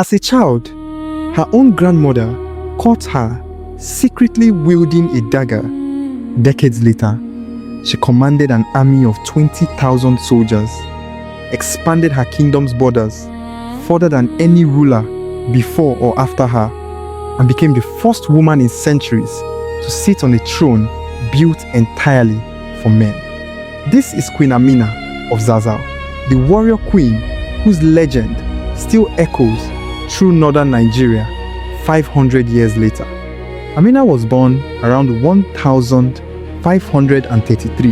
As a child, her own grandmother caught her secretly wielding a dagger. Decades later, she commanded an army of 20,000 soldiers, expanded her kingdom's borders further than any ruler before or after her, and became the first woman in centuries to sit on a throne built entirely for men. This is Queen Amina of Zazzau, the warrior queen whose legend still echoes through northern Nigeria 500 years later. Amina was born around 1533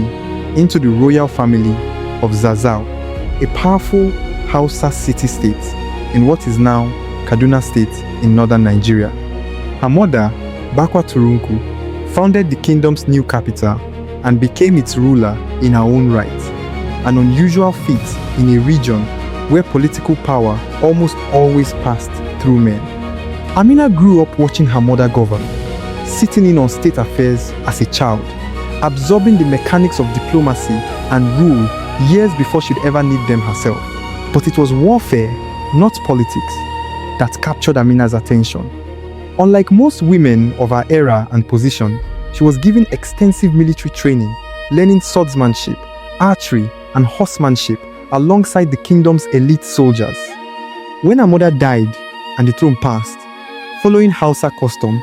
into the royal family of Zazzau, a powerful Hausa city-state in what is now Kaduna State in northern Nigeria. Her mother, Bakwa Turunku, founded the kingdom's new capital and became its ruler in her own right, an unusual feat in a region where political power almost always passed through men. Amina grew up watching her mother govern, sitting in on state affairs as a child, absorbing the mechanics of diplomacy and rule years before she'd ever need them herself. But it was warfare, not politics, that captured Amina's attention. Unlike most women of her era and position, she was given extensive military training, learning swordsmanship, archery, and horsemanship alongside the kingdom's elite soldiers. When her mother died and the throne passed, following Hausa custom,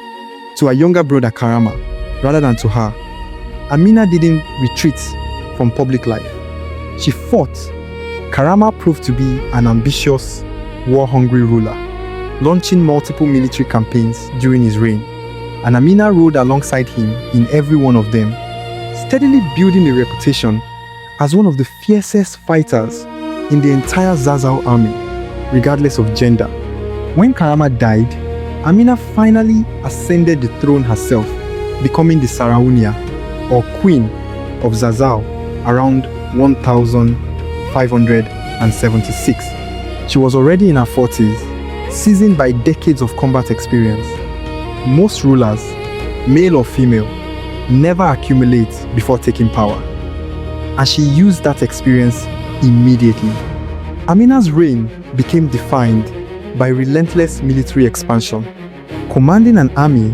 to her younger brother Karama rather than to her, Amina didn't retreat from public life. She fought. Karama proved to be an ambitious, war-hungry ruler, launching multiple military campaigns during his reign, and Amina rode alongside him in every one of them, steadily building a reputation as one of the fiercest fighters in the entire Zazzau army, regardless of gender. When Karama died, Amina finally ascended the throne herself, becoming the Sarauniya, or Queen of Zazzau, around 1576. She was already in her 40s, seasoned by decades of combat experience. Most rulers, male or female, never accumulate before taking power, and she used that experience immediately. Amina's reign became defined by relentless military expansion. Commanding an army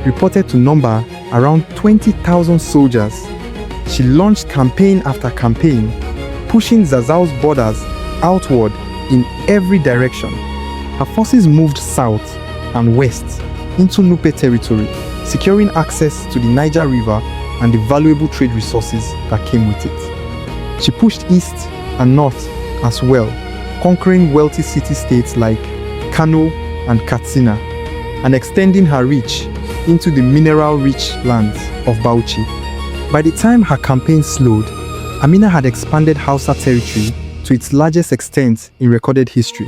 reported to number around 20,000 soldiers, she launched campaign after campaign, pushing Zazzau's borders outward in every direction. Her forces moved south and west into Nupe territory, securing access to the Niger River and the valuable trade resources that came with it. She pushed east and north as well, conquering wealthy city-states like Kano and Katsina, and extending her reach into the mineral-rich lands of Bauchi. By the time her campaign slowed, Amina had expanded Hausa territory to its largest extent in recorded history,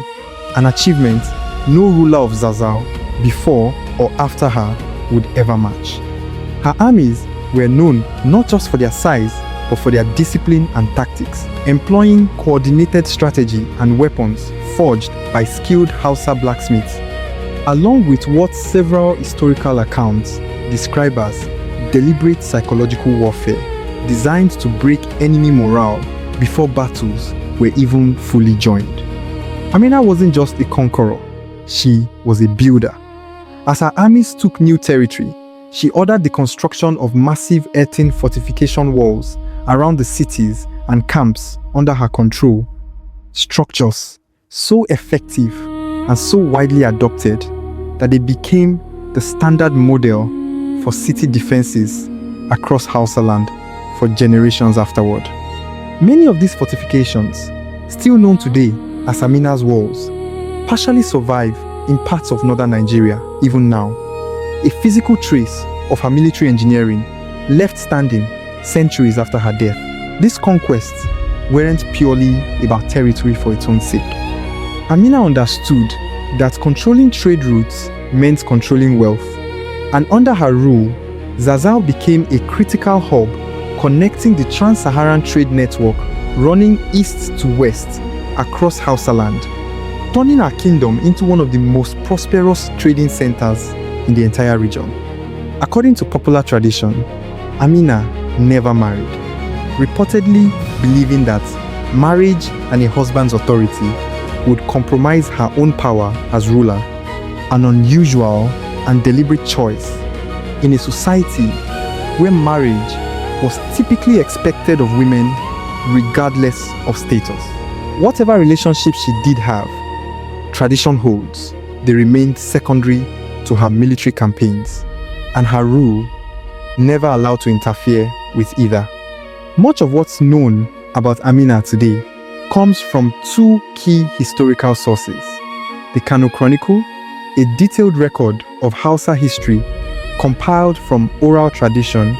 an achievement no ruler of Zazzau before or after her would ever match. Her armies were known not just for their size, but for their discipline and tactics, employing coordinated strategy and weapons forged by skilled Hausa blacksmiths, along with what several historical accounts describe as deliberate psychological warfare designed to break enemy morale before battles were even fully joined. Amina wasn't just a conqueror, she was a builder. As her armies took new territory, she ordered the construction of massive earthen fortification walls around the cities and camps under her control, structures so effective and so widely adopted that they became the standard model for city defenses across Hausa land for generations afterward. Many of these fortifications, still known today as Amina's walls, partially survive in parts of northern Nigeria even now, a physical trace of her military engineering left standing centuries after her death. These conquests weren't purely about territory for its own sake. Amina understood that controlling trade routes meant controlling wealth, and under her rule, Zazzau became a critical hub connecting the trans-Saharan trade network running east to west across Hausa land, turning her kingdom into one of the most prosperous trading centers in the entire region. According to popular tradition, Amina never married, reportedly believing that marriage and a husband's authority would compromise her own power as ruler, an unusual and deliberate choice in a society where marriage was typically expected of women regardless of status. Whatever relationship she did have, tradition holds, they remained secondary to her military campaigns, and her rule never allowed to interfere with either. Much of what's known about Amina today comes from two key historical sources: the Kano Chronicle, a detailed record of Hausa history compiled from oral tradition,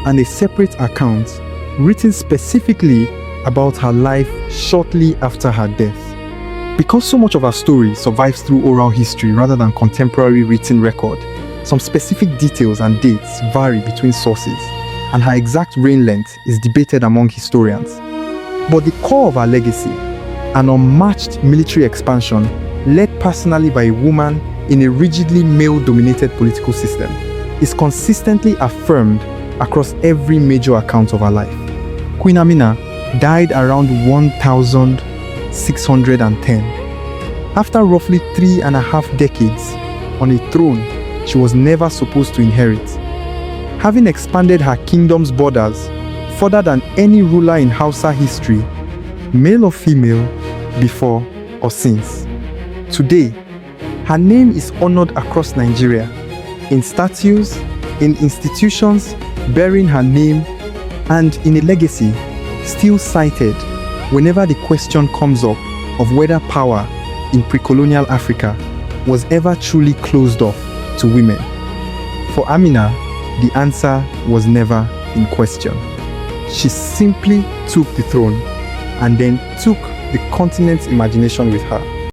and a separate account written specifically about her life shortly after her death. Because so much of her story survives through oral history rather than contemporary written record, some specific details and dates vary between sources, and her exact reign length is debated among historians. But the core of her legacy, an unmatched military expansion led personally by a woman in a rigidly male-dominated political system, is consistently affirmed across every major account of her life. Queen Amina died around 1610. After roughly 3.5 decades on a throne she was never supposed to inherit, having expanded her kingdom's borders further than any ruler in Hausa history, male or female, before or since. Today, her name is honored across Nigeria, in statues, in institutions bearing her name, and in a legacy still cited whenever the question comes up of whether power in pre-colonial Africa was ever truly closed off to women. For Amina, the answer was never in question. She simply took the throne and then took the continent's imagination with her.